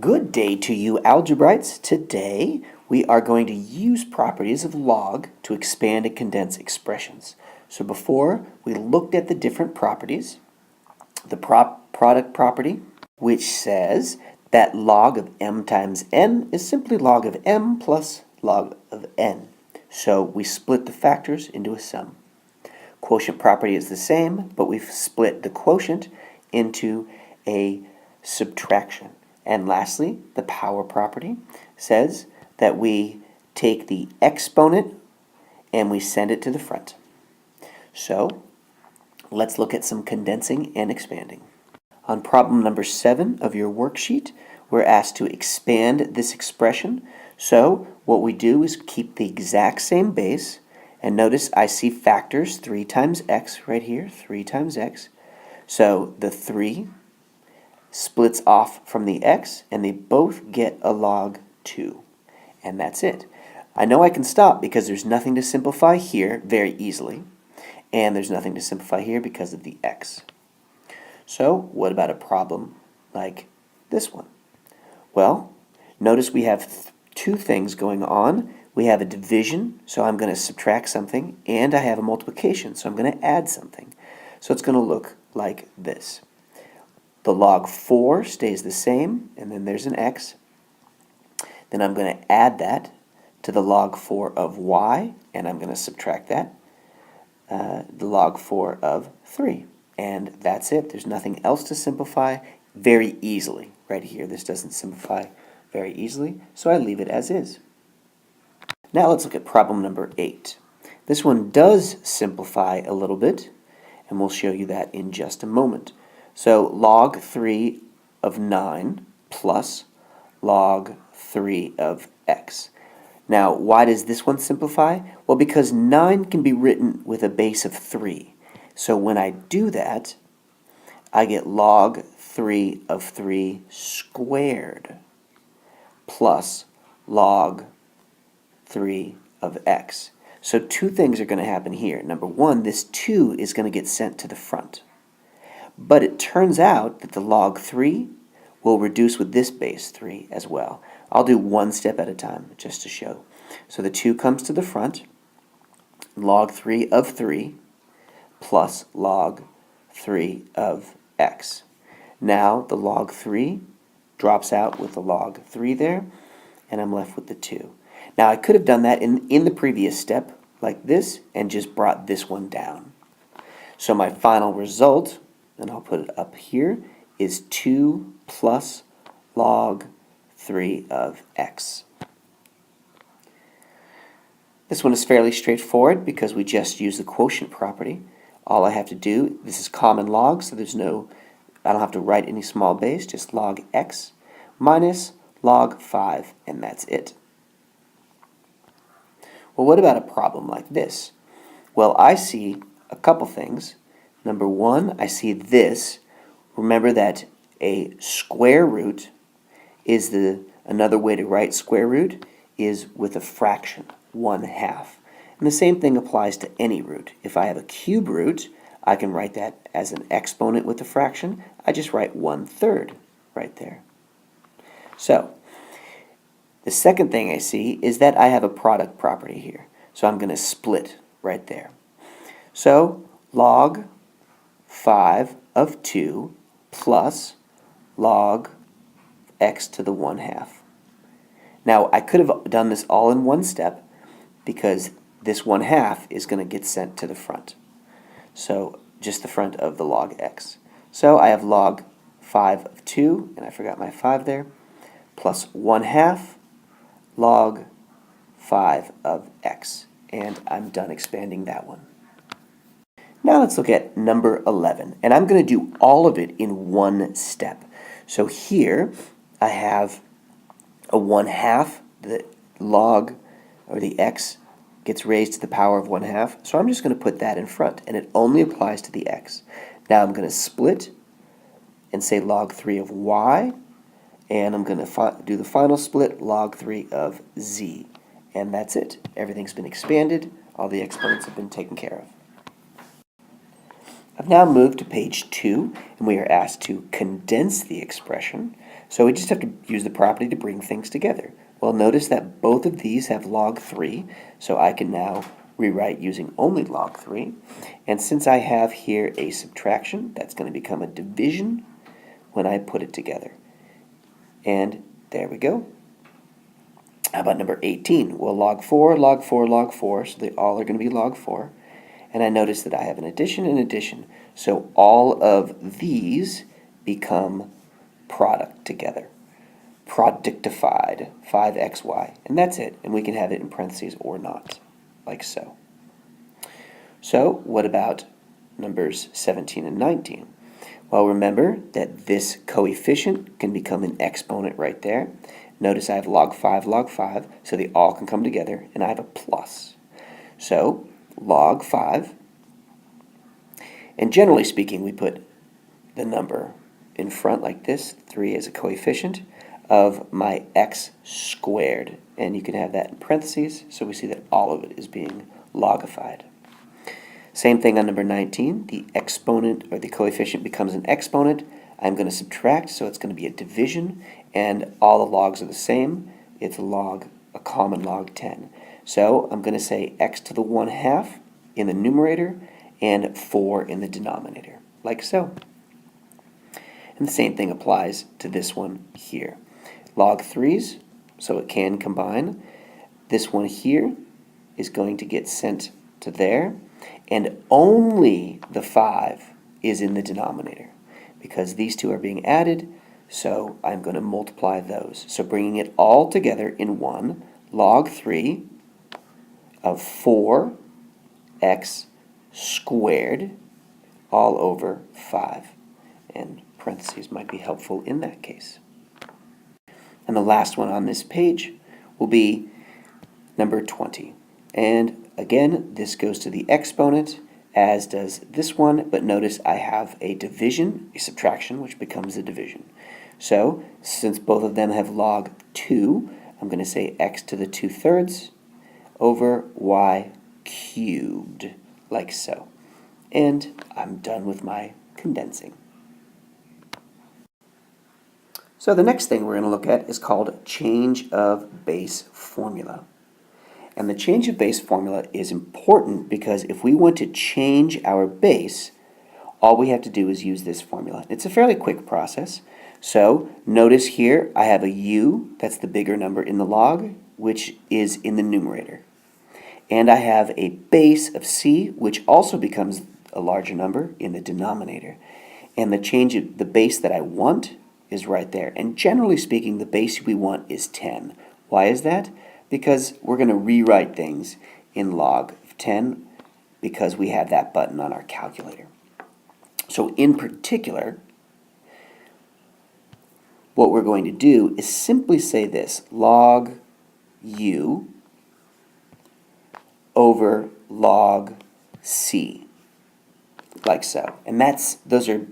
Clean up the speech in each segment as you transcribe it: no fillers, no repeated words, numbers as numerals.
Good day to you, algebraites. Today we are going to use properties of log to expand and condense expressions. So before we looked at the different properties, the product property, which says that log of m times n is simply log of m plus log of n. So we split the factors into a sum. Quotient property is the same, but we've split the quotient into a subtraction. And lastly, the power property says that we take the exponent and we send it to the front. So let's look at some condensing and expanding. On problem number 7 of your worksheet, we're asked to expand this expression. So what we do is keep the exact same base, and notice I see factors 3 times x right here, 3 times x. So the 3 splits off from the x, and they both get a log 2. And that's it. I know I can stop because there's nothing to simplify here very easily, and there's nothing to simplify here because of the x. So what about a problem like this one? Well, notice we have two things going on. We have a division, so I'm going to subtract something, and I have a multiplication, so I'm going to add something. So it's going to look like this. The log 4 stays the same, and then there's an x. Then I'm going to add that to the log 4 of y, and I'm going to subtract that, the log 4 of 3. And that's it. There's nothing else to simplify very easily right here. This doesn't simplify very easily, so I leave it as is. Now let's look at problem number 8. This one does simplify a little bit, and we'll show you that in just a moment. So log 3 of 9 plus log 3 of x. Now, why does this one simplify? Well, because 9 can be written with a base of 3. So when I do that, I get log 3 of 3 squared plus log 3 of x. So two things are going to happen here. Number one, this 2 is going to get sent to the front. But it turns out that the log 3 will reduce with this base 3 as well. I'll do one step at a time just to show. So the 2 comes to the front, log 3 of 3 plus log 3 of x. Now the log 3 drops out with the log 3 there, and I'm left with the 2. Now I could have done that in the previous step like this and just brought this one down. So my final result, and I'll put it up here, is 2 plus log 3 of x. This one is fairly straightforward because we just use the quotient property. All I have to do, this is common log, so I don't have to write any small base, just log x minus log 5, and that's it. Well, what about a problem like this? Well, I see a couple things. Number one, I see this. Remember that a square root is another way to write square root is with a fraction, 1/2. And the same thing applies to any root. If I have a cube root, I can write that as an exponent with a fraction. I just write 1/3 right there. So, the second thing I see is that I have a product property here. So I'm going to split right there. So log 5 of 2 plus log x to the 1/2. Now I could have done this all in one step because this 1/2 is going to get sent to the front. So just the front of the log x. So I have log 5 of 2, and I forgot my 5 there, plus 1/2 log 5 of x. And I'm done expanding that one. Now let's look at number 11. And I'm going to do all of it in one step. So here I have a 1/2. The log, or the x, gets raised to the power of 1/2. So I'm just going to put that in front. And it only applies to the x. Now I'm going to split and say log 3 of y. And I'm going to do the final split, log 3 of z. And that's it. Everything's been expanded. All the exponents have been taken care of. I've now moved to page 2, and we are asked to condense the expression. So we just have to use the property to bring things together. Well, notice that both of these have log 3, so I can now rewrite using only log 3. And since I have here a subtraction, that's going to become a division when I put it together. And there we go. How about number 18? Well, log 4, log 4, log 4, so they all are going to be log 4. And I notice that I have an addition and addition. So all of these become product together. Productified, 5xy. And that's it. And we can have it in parentheses or not, like so. So what about numbers 17 and 19? Well, remember that this coefficient can become an exponent right there. Notice I have log 5, so they all can come together, and I have a plus. So log 5, and generally speaking, we put the number in front like this, 3 as a coefficient of my x squared, and you can have that in parentheses, so we see that all of it is being logified. Same thing on number 19, the exponent or the coefficient becomes an exponent. I'm going to subtract, so it's going to be a division, and all the logs are the same. It's a common log 10. So I'm going to say x to the 1/2 in the numerator and 4 in the denominator, like so. And the same thing applies to this one here. Log 3's, so it can combine. This one here is going to get sent to there, and only the 5 is in the denominator because these two are being added, so I'm going to multiply those. So bringing it all together in one, log 3 of 4x squared all over 5. And parentheses might be helpful in that case. And the last one on this page will be number 20. And again, this goes to the exponent, as does this one, but notice I have a division, a subtraction, which becomes a division. So, since both of them have log 2, I'm going to say x to the 2/3 over y cubed, like so. And I'm done with my condensing. So the next thing we're going to look at is called change of base formula. And the change of base formula is important because if we want to change our base, all we have to do is use this formula. It's a fairly quick process. So notice here I have a u, that's the bigger number in the log, which is in the numerator. And I have a base of c, which also becomes a larger number in the denominator. And the change of the base that I want is right there. And generally speaking, the base we want is 10. Why is that? Because we're going to rewrite things in log of 10 because we have that button on our calculator. So in particular, what we're going to do is simply say this, log u over log c, like so. And those are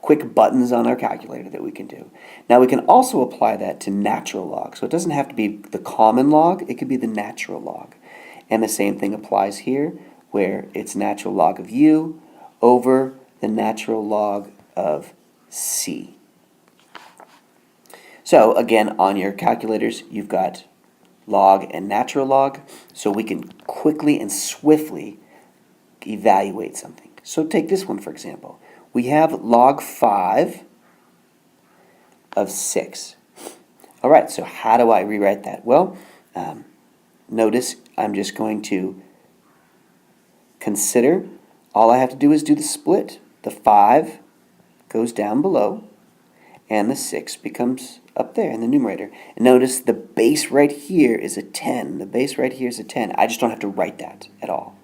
quick buttons on our calculator that we can do. Now we can also apply that to natural log. So it doesn't have to be the common log, it could be the natural log. And the same thing applies here, where it's natural log of u over the natural log of c. So again, on your calculators, you've got log and natural log, so we can quickly and swiftly evaluate something. So take this one, for example. We have log 5 of 6. All right, so how do I rewrite that? Well, notice I'm just going to consider, all I have to do is do the split. The 5 goes down below, and the 6 becomes up there in the numerator. And notice the base right here is a 10. The base right here is a 10. I just don't have to write that at all.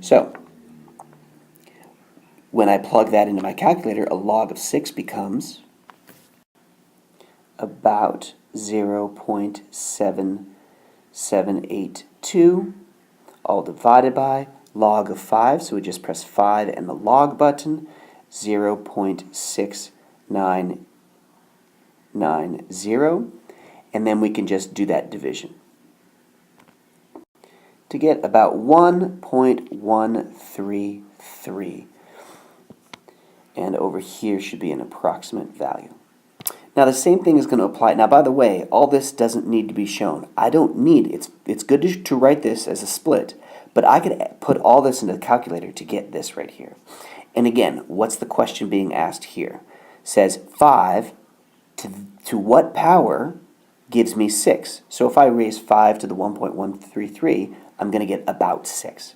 So, when I plug that into my calculator, a log of 6 becomes about 0.7782, all divided by log of 5, so we just press 5 and the log button, 0.6990, and then we can just do that division to get about 1.133. And over here should be an approximate value. Now the same thing is going to apply. Now by the way, all this doesn't need to be shown. I don't need, it's good to write this as a split, but I could put all this into the calculator to get this right here. And again, what's the question being asked here? It says 5 to what power gives me 6? So if I raise 5 to the 1.133, I'm going to get about 6.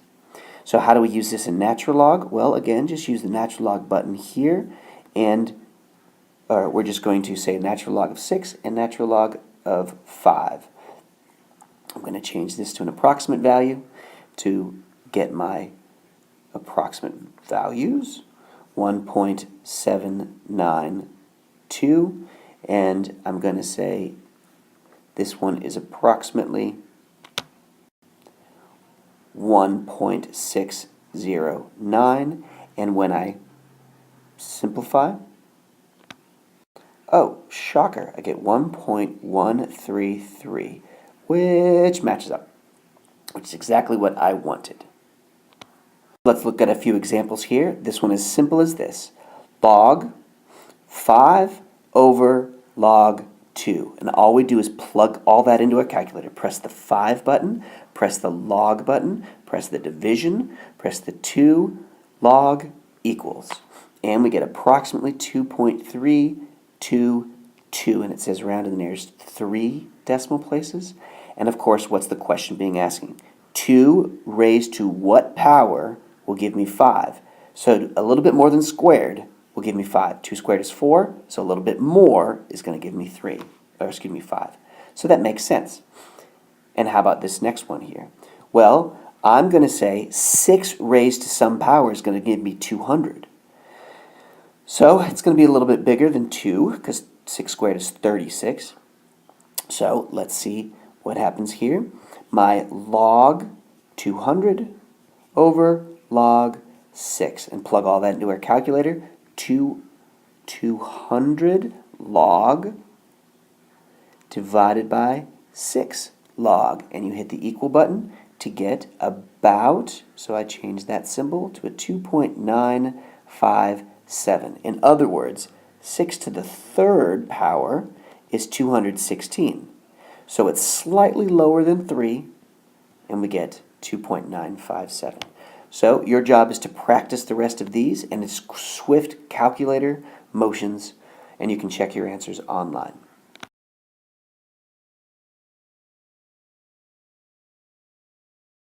So how do we use this in natural log? Well, again, just use the natural log button here, and we're just going to say natural log of 6 and natural log of 5. I'm going to change this to an approximate value to get my approximate values, 1.792, and I'm going to say this one is approximately 1.609, and when I simplify, oh, shocker, I get 1.133, which matches up, which is exactly what I wanted. Let's look at a few examples here. This one is simple as this. Log 5 over log 2. And all we do is plug all that into a calculator. Press the 5 button, press the log button, press the division, press the 2, log equals. And we get approximately 2.322. And it says round to the nearest 3 decimal places. And of course, what's the question being asking? 2 raised to what power will give me 5? So a little bit more than squared will give me 5. 2 squared is 4, so a little bit more is going to give me 5. So that makes sense. And how about this next one here? Well, I'm going to say 6 raised to some power is going to give me 200. So it's going to be a little bit bigger than 2, because 6 squared is 36. So let's see what happens here. My log 200 over log 6, and plug all that into our calculator. 200 log divided by 6 log, and you hit the equal button to get about, so I changed that symbol to a 2.957. In other words, 6 to the third power is 216. So it's slightly lower than 3, and we get 2.957. So your job is to practice the rest of these, and it's swift calculator motions, and you can check your answers online.